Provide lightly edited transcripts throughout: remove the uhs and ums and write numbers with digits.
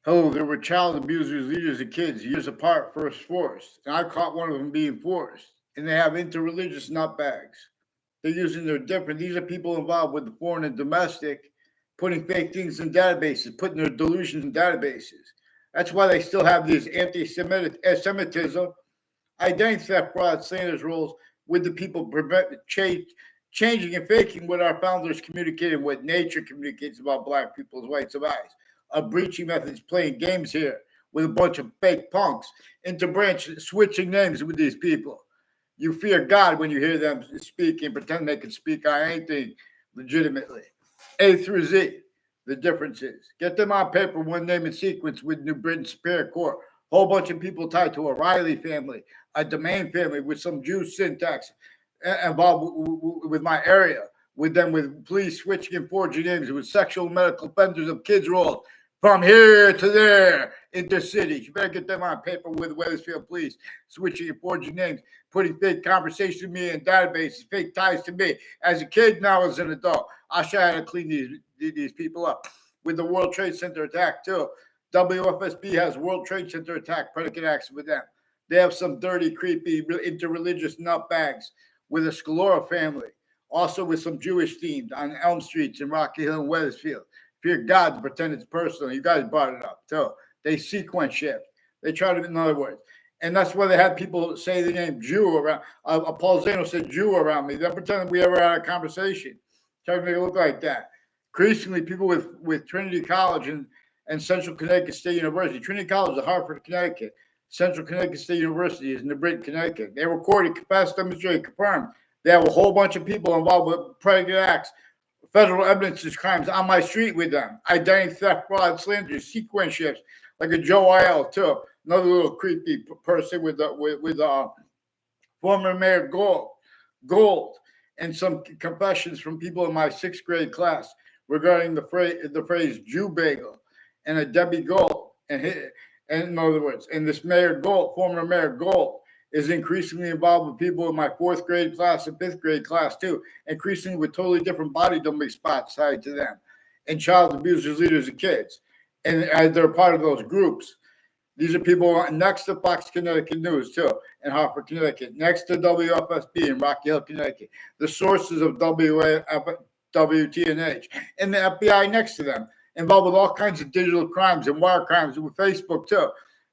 Oh, there were child abusers, leaders of kids, years apart, first forced. And I caught one of them being forced. And they have interreligious nutbags. They're using their different. These are people involved with the foreign and domestic, putting fake things in databases, putting their delusions in databases. That's why they still have these anti-Semitism, identity theft, fraud, slanders rules with the people changing and faking what our founders communicated, what nature communicates about black people's rights of eyes. Breaching methods, playing games here with a bunch of fake punks, interbranch switching names with these people. You fear God when you hear them speak and pretend they can speak on anything legitimately. A through Z. The difference is get them on paper, one name and sequence with New Britain Superior Court. Whole bunch of people tied to a Riley family, a DeMaine family with some Jew syntax involved with my area, with them with police switching and forging names, with sexual medical offenders of kids rolls from here to there intercities. You better get them on paper with Wethersfield Police, switching and forging names, putting fake conversations with me in databases, fake ties to me. As a kid, now as an adult, I'll show you how to clean these people up. With the World Trade Center attack, too. WFSB has World Trade Center attack predicate acts with them. They have some dirty, creepy, interreligious nutbags with a Scalora family, also with some Jewish themes on Elm Streets in Rocky Hill and Wethersfield. Fear God to pretend it's personal. You guys brought it up, too. They sequence shift. They try to, in other words, and that's why they had people say the name Jew around. Paul Zano said Jew around me. They're pretending we ever had a conversation. Trying to make it look like that. Increasingly, people with Trinity College and Central Connecticut State University. Trinity College is Hartford, Connecticut. Central Connecticut State University is in New Britain, Connecticut. They recorded, confessed, demonstrated, confirmed. They have a whole bunch of people involved with predicate acts, federal evidence of crimes on my street with them. Identity theft, fraud, slander, sequence shifts, like a Joe IL too. Another little creepy person with former Mayor Gold, and some confessions from people in my sixth grade class regarding the phrase Jew bagel and a Debbie Gold. And in other words, and this Mayor Gold, former Mayor Gold, is increasingly involved with people in my fourth grade class and fifth grade class too, increasingly with totally different body dumping spots tied to them, and child abusers, leaders of kids. And they're part of those groups. These are people next to Fox Connecticut News too, in Hartford, Connecticut, next to WFSB in Rocky Hill, Connecticut, the sources of WTNH, and the FBI next to them, involved with all kinds of digital crimes and wire crimes with Facebook too,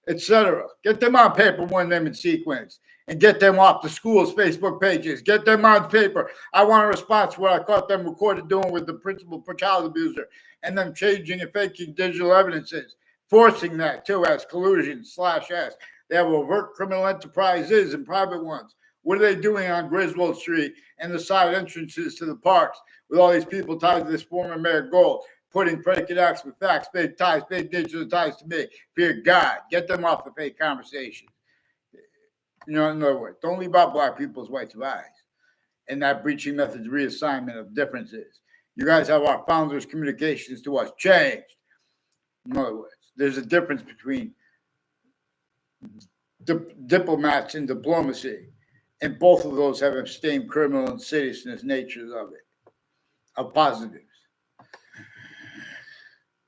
etc. Get them on paper, one name and sequence, and get them off the school's Facebook pages. Get them on paper. I want a response to what I caught them recorded doing with the principal for child abuser, and them changing and faking digital evidences, forcing that too as collusion/S. They have overt criminal enterprises and private ones. What are they doing on Griswold Street and the side entrances to the parks with all these people tied to this former Mayor Gold? Putting predicate acts with facts, fake ties, fake digital ties to me. Fear God. Get them off the fake conversation. In other words, don't leave out black people's rights of eyes. And that breaching methods reassignment of differences. You guys have our founders' communications to us changed. In other words, there's a difference between diplomats and diplomacy. And both of those have extreme criminal and citizen's natures of it, of positive.